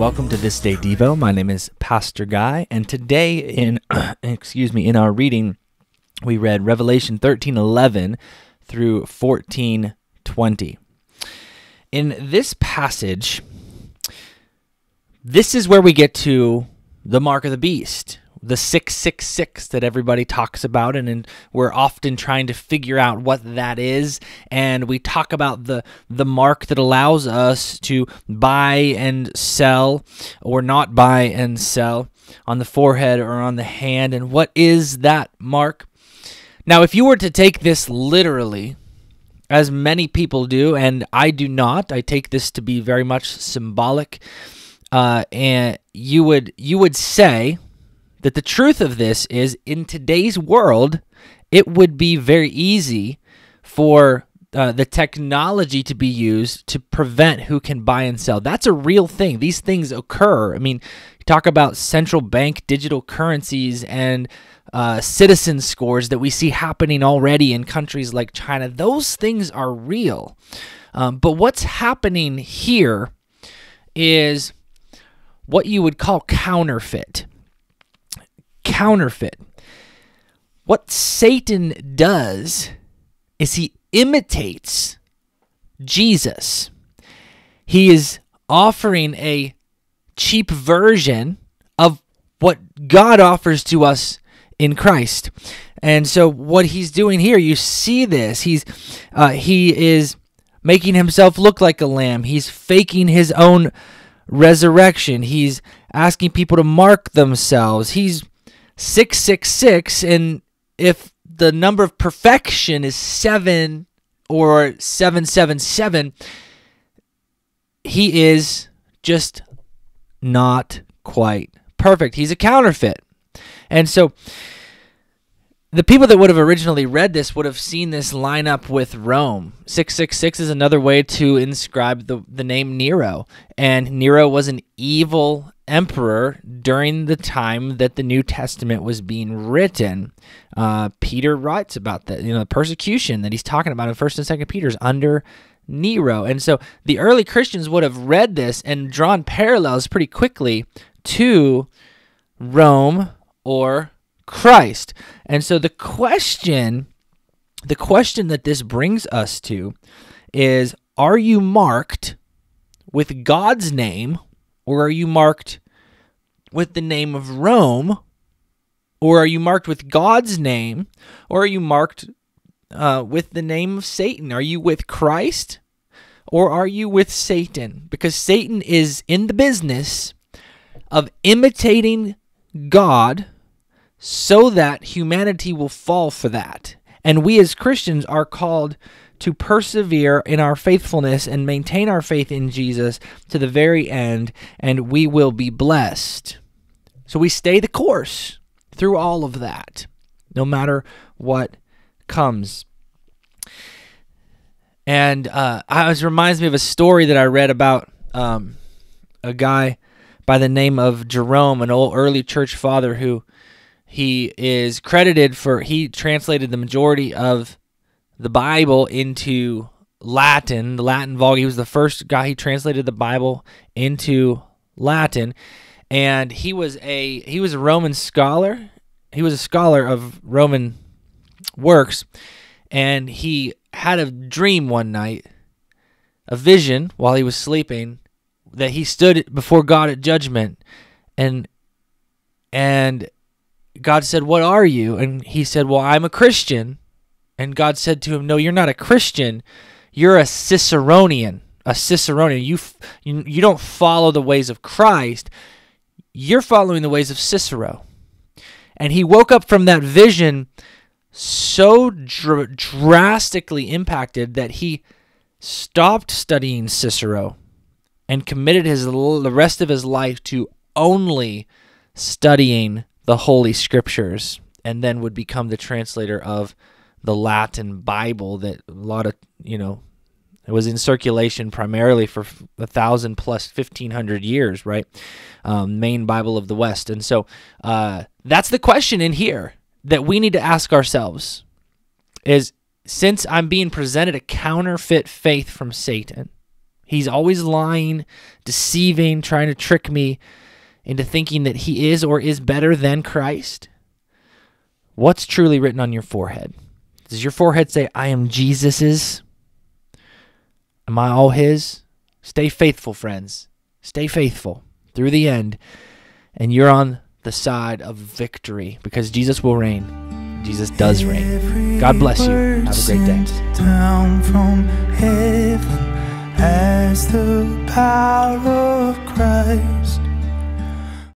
welcome to This Day Devo. My name is Pastor Guy, and today in in our reading, we read Revelation 13:11 through 14:20. In this passage, this is where we get to the mark of the beast, the 666 that everybody talks about, and we're often trying to figure out what that is, and we talk about the mark that allows us to buy and sell or not buy and sell on the forehead or on the hand, and what is that mark? Now, if you were to take this literally, as many people do, and I do not, I take this to be very much symbolic, and you would say that the truth of this is, in today's world, it would be very easy for the technology to be used to prevent who can buy and sell. That's a real thing. These things occur. I mean, you talk about central bank digital currencies and citizen scores that we see happening already in countries like China. Those things are real. But what's happening here is what you would call counterfeit. Counterfeit. What Satan does is he imitates Jesus. He is offering a cheap version of what God offers to us in Christ. And so what he's doing here, you see this, he is making himself look like a lamb. He's faking his own resurrection. He's asking people to mark themselves. He's 666, and if the number of perfection is 7 or 777, he is just not quite perfect. He's a counterfeit. And so the people that would have originally read this would have seen this line up with Rome. 666 is another way to inscribe the name Nero. And Nero was an evil emperor during the time that the New Testament was being written. Peter writes about that, the persecution that he's talking about in 1st and 2nd Peter's under Nero. And so the early Christians would have read this and drawn parallels pretty quickly to Rome or Christ. And so the question that this brings us to is, are you marked with God's name, or are you marked with the name of Rome, or are you marked with God's name, or are you marked with the name of Satan? Are you with Christ, or are you with Satan? Because Satan is in the business of imitating God so that humanity will fall for that. And we as Christians are called to persevere in our faithfulness and maintain our faith in Jesus to the very end, and we will be blessed. So we stay the course through all of that, no matter what comes. And it reminds me of a story that I read about a guy by the name of Jerome, an old early church father who he is credited for, he translated the majority of the Bible into Latin, the Latin Vulgate. He was the first guy who translated the Bible into Latin, and he was a Roman scholar. He was a scholar of Roman works, and he had a dream one night, a vision while he was sleeping, that he stood before God at judgment, and God said, "What are you?" And he said, "Well, I'm a Christian." And God said to him, "No, you're not a Christian. You're a Ciceronian. A Ciceronian. You don't follow the ways of Christ. You're following the ways of Cicero." And he woke up from that vision so drastically impacted that he stopped studying Cicero and committed the rest of his life to only studying the Holy Scriptures, and then would become the translator of the Latin Bible that a lot of, it was in circulation primarily for 1,000 plus 1,500 years, right? Main Bible of the West. And so that's the question in here that we need to ask ourselves is, since I'm being presented a counterfeit faith from Satan, He's always lying, deceiving, trying to trick me into thinking that he is or is better than Christ? What's truly written on your forehead? Does your forehead say, I am Jesus's? Am I all his? Stay faithful, friends. Stay faithful through the end, and you're on the side of victory because Jesus will reign. Jesus does reign. God bless you. Have a great day. Down from heaven as the power of Christ